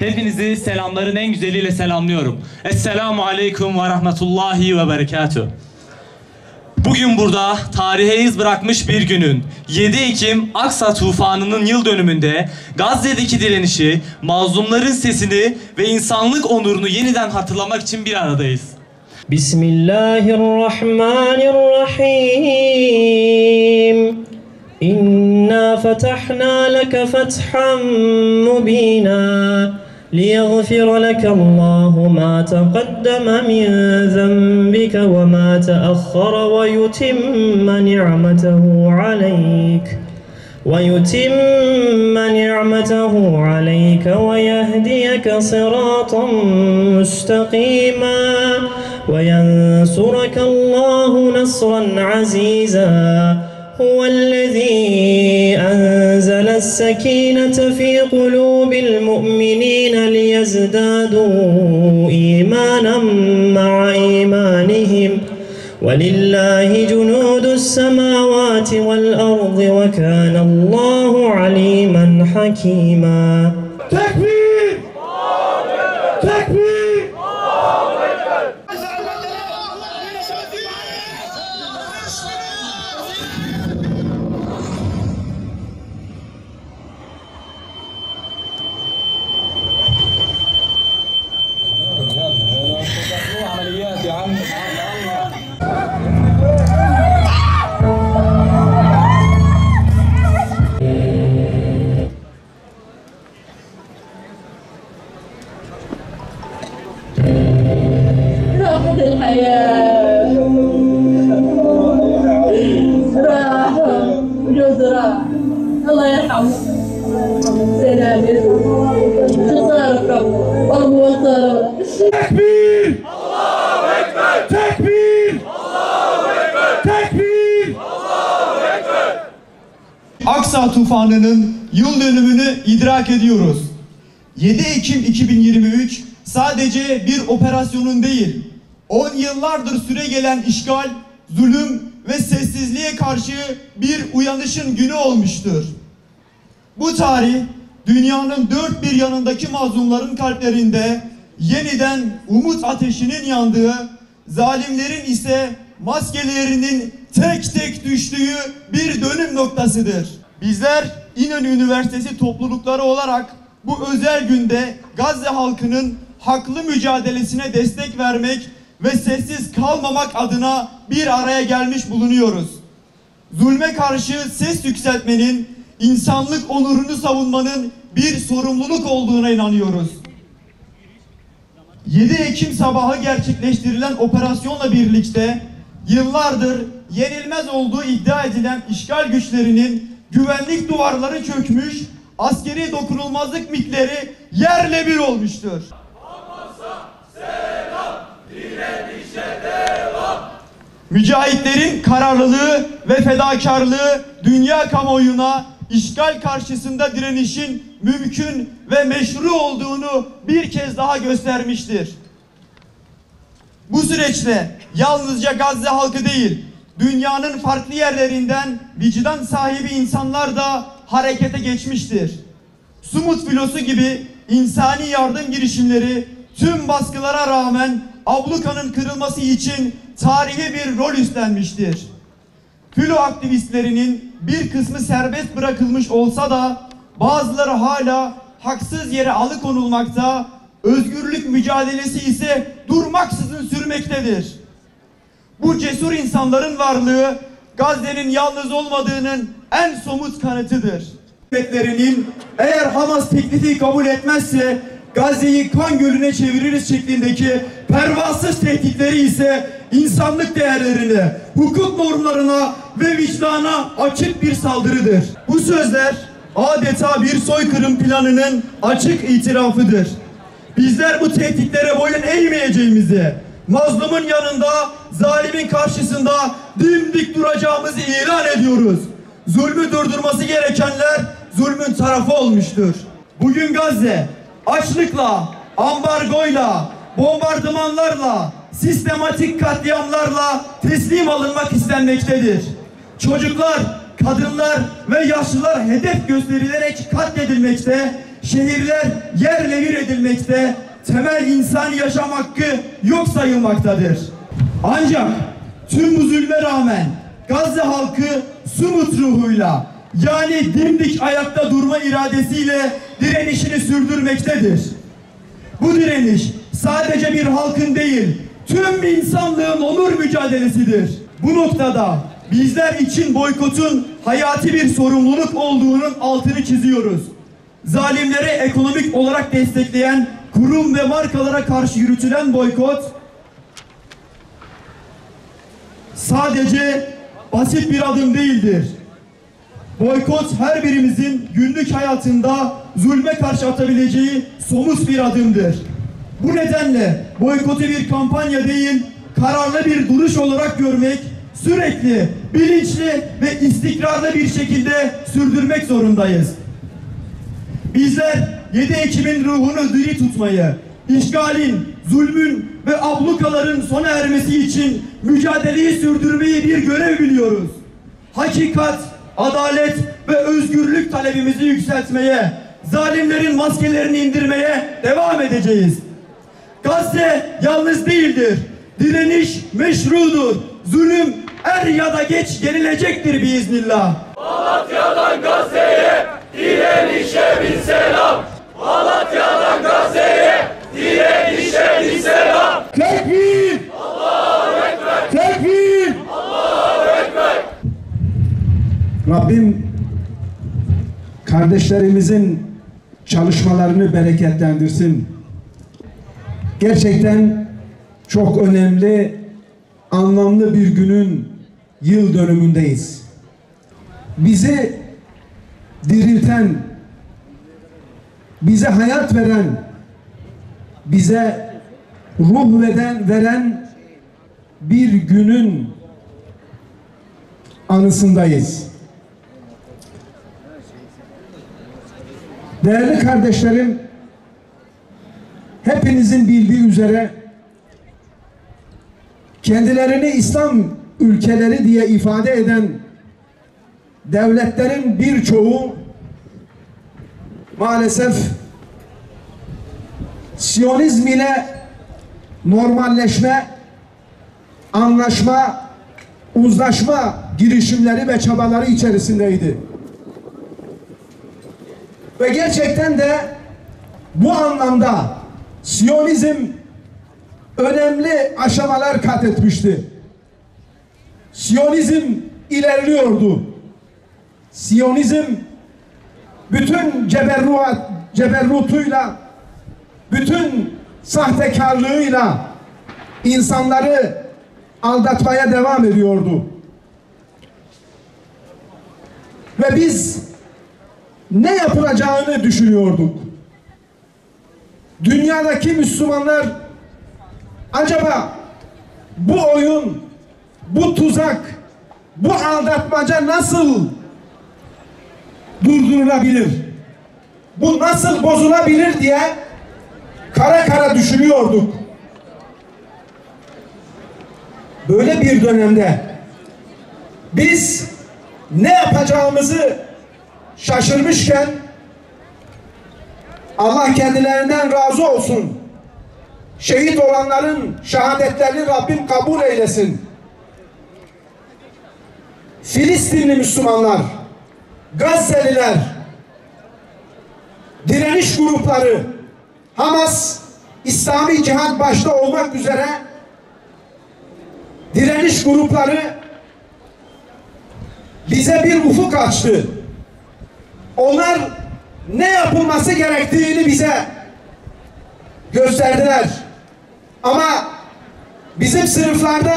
Hepinizi selamların en güzeliyle selamlıyorum. Esselamu aleyküm ve rahmetullahi ve berekatuhu. Bugün burada tarihe iz bırakmış bir günün 7 Ekim Aksa tufanının yıl dönümünde Gazze'deki direnişi, mazlumların sesini ve insanlık onurunu yeniden hatırlamak için bir aradayız. Bismillahirrahmanirrahim. İnna fetahna leke fethan mubina. ليغفر لك الله ما تقدم من ذنبك وما تأخر ويتم نعمته عليك ويهديك صراطا مستقيما وينصرك الله نصرا عزيزا هو الذي أنزل السكينة في قلوب المؤمنين ليزدادوا إيمانا مع إيمانهم ولله جنود السماوات والأرض وكان الله عليما حكيما. تكبير! تكبير! راحت الحياة راح وجوز راح الله يرحمه سلام شو صار بكم والله مو صار تكبير! الله أكبر! تكبير! الله أكبر! تكبير! الله أكبر! Aksa tufanının yıl dönümünü idrak ediyoruz. 7 Ekim 2023 sadece bir operasyonun değil, 10 yıllardır süre gelen işgal, zulüm ve sessizliğe karşı bir uyanışın günü olmuştur. Bu tarih, dünyanın dört bir yanındaki mazlumların kalplerinde yeniden umut ateşinin yandığı, zalimlerin ise maskelerinin tek tek düştüğü bir dönüm noktasıdır. Bizler İnönü Üniversitesi toplulukları olarak bu özel günde Gazze halkının haklı mücadelesine destek vermek ve sessiz kalmamak adına bir araya gelmiş bulunuyoruz. Zulme karşı ses yükseltmenin, insanlık onurunu savunmanın bir sorumluluk olduğuna inanıyoruz. 7 Ekim sabahı gerçekleştirilen operasyonla birlikte yıllardır yenilmez olduğu iddia edilen işgal güçlerinin güvenlik duvarları çökmüş, askeri dokunulmazlık mitleri yerle bir olmuştur. Mücahitlerin kararlılığı ve fedakarlığı dünya kamuoyuna işgal karşısında direnişin mümkün ve meşru olduğunu bir kez daha göstermiştir. Bu süreçte yalnızca Gazze halkı değil, dünyanın farklı yerlerinden vicdan sahibi insanlar da harekete geçmiştir. Sumut filosu gibi insani yardım girişimleri tüm baskılara rağmen ablukanın kırılması için tarihi bir rol üstlenmiştir. Filo aktivistlerinin bir kısmı serbest bırakılmış olsa da bazıları hala haksız yere alıkonulmakta, özgürlük mücadelesi ise durmaksızın sürmektedir. Bu cesur insanların varlığı Gazze'nin yalnız olmadığının en somut kanıtıdır. Hükümetlerinin eğer Hamas teklifi kabul etmezse Gazze'yi kan gölüne çeviririz şeklindeki pervasız tehditleri ise insanlık değerlerine, hukuk normlarına ve vicdana açık bir saldırıdır. Bu sözler adeta bir soykırım planının açık itirafıdır. Bizler bu tehditlere boyun eğmeyeceğimizi, mazlumun yanında, zalimin karşısında dimdik duracağımızı ilan ediyoruz. Zulmü durdurması gerekenler zulmün tarafı olmuştur. Bugün Gazze açlıkla, ambargoyla, bombardımanlarla, sistematik katliamlarla teslim alınmak istenmektedir. Çocuklar, kadınlar ve yaşlılar hedef gösterilerek katledilmekte, şehirler yerle bir edilmekte, temel insan yaşam hakkı yok sayılmaktadır. Ancak tüm bu zulme rağmen Gazze halkı sumut ruhuyla, yani dimdik ayakta durma iradesiyle direnişini sürdürmektedir. Bu direniş sadece bir halkın değil, tüm insanlığın onur mücadelesidir. Bu noktada bizler için boykotun hayati bir sorumluluk olduğunun altını çiziyoruz. Zalimleri ekonomik olarak destekleyen kurum ve markalara karşı yürütülen boykot sadece basit bir adım değildir. Boykot her birimizin günlük hayatında zulme karşı atabileceği somut bir adımdır. Bu nedenle boykotu bir kampanya değil, kararlı bir duruş olarak görmek, sürekli, bilinçli ve istikrarlı bir şekilde sürdürmek zorundayız. Bizler 7 Ekim'in ruhunu diri tutmayı, işgalin, zulmün ve ablukaların sona ermesi için mücadeleyi sürdürmeyi bir görev biliyoruz. Hakikat, adalet ve özgürlük talebimizi yükseltmeye, zalimlerin maskelerini indirmeye devam edeceğiz. Gazze yalnız değildir. Direniş meşrudur. Zulüm er ya da geç yenilecektir biiznillah. Malatya'dan Gazze'ye direnişe bir selam. Malatya'dan Gazze'ye direnişe bir selam. Tekbir! Allahu Ekber! Tekbir! Allahu Ekber! Rabbim kardeşlerimizin çalışmalarını bereketlendirsin. Gerçekten çok önemli, anlamlı bir günün yıl dönümündeyiz. Bizi dirilten, bize hayat veren, bize ruh veren bir günün anısındayız. Değerli kardeşlerim, hepinizin bildiği üzere kendilerini İslam ülkeleri diye ifade eden devletlerin birçoğu maalesef Siyonizm ile normalleşme, anlaşma, uzlaşma girişimleri ve çabaları içerisindeydi. Ve gerçekten de bu anlamda Siyonizm önemli aşamalar kat etmişti. Siyonizm ilerliyordu. Siyonizm bütün ceberrutuyla, bütün sahtekarlığıyla insanları aldatmaya devam ediyordu. Ve biz ne yapılacağını düşünüyorduk. Dünyadaki Müslümanlar acaba bu oyun, bu tuzak, bu aldatmaca nasıl durdurulabilir? Bu nasıl bozulabilir diye kara kara düşünüyorduk. Böyle bir dönemde biz ne yapacağımızı şaşırmışken Allah kendilerinden razı olsun. Şehit olanların şehadetlerini Rabbim kabul eylesin. Filistinli Müslümanlar, Gazze'liler, direniş grupları, Hamas, İslami Cihat başta olmak üzere direniş grupları bize bir ufuk açtı. Onlar ne yapılması gerektiğini bize gösterdiler. Ama bizim sınıflarda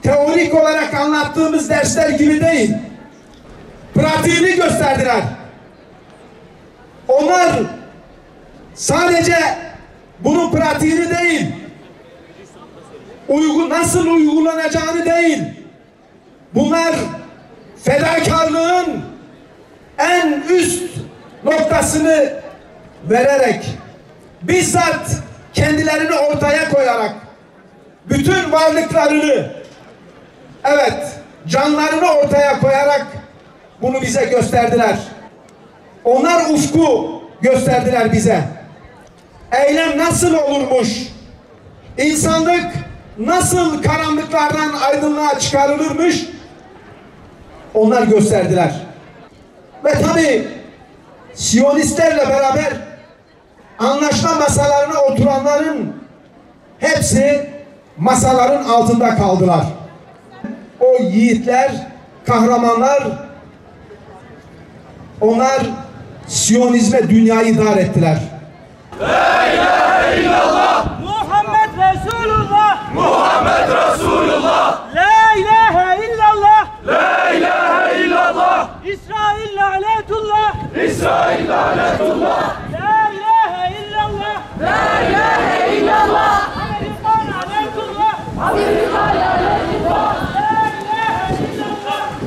teorik olarak anlattığımız dersler gibi değil. Pratiğini gösterdiler. Onlar sadece bunun pratiğini değil, nasıl uygulanacağını değil, bunlar fedakarlığın en üst noktasını vererek, bizzat kendilerini ortaya koyarak, bütün varlıklarını, evet, canlarını ortaya koyarak bunu bize gösterdiler. Onlar ufku gösterdiler bize. Eylem nasıl olurmuş? İnsanlık nasıl karanlıklardan aydınlığa çıkarılırmış? Onlar gösterdiler. Ve tabii Siyonistlerle beraber anlaşma masalarına oturanların hepsi masaların altında kaldılar. O yiğitler, kahramanlar, onlar Siyonizme dünyayı dar ettiler. La ilahe illallah. Muhammed Resulullah. Muhammed Resulullah. La ilahe illallah. La ilahe illallah. İsrail lanetullah. İsrail lanetullah. La ilahe illallah. La ilahe illallah. Amerika lanetullah. Amerika lanetullah.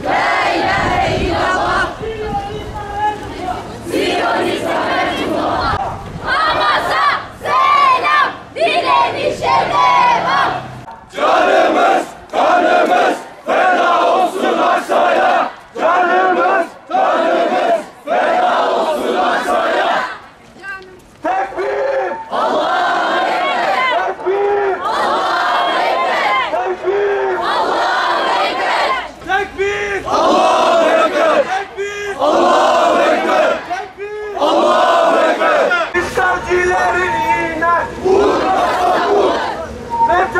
La ilahe illallah. Siyonist lanetullah. Hamas'a selam, direnişe devam. Canımız, kanımız feda olsun aşağıya. Canımız, kanımız feda olsun aşağıya. Tekbir! Allahu Ekber! Tekbir! Allahu Ekber! Tekbir! Allahu Ekber! Tekbir! Allahu Ekber! Tekbir! Allahu Ekber! Tekbir! Allahu Ekber! İşgalcilerin iğne! Vur! Vur! Ve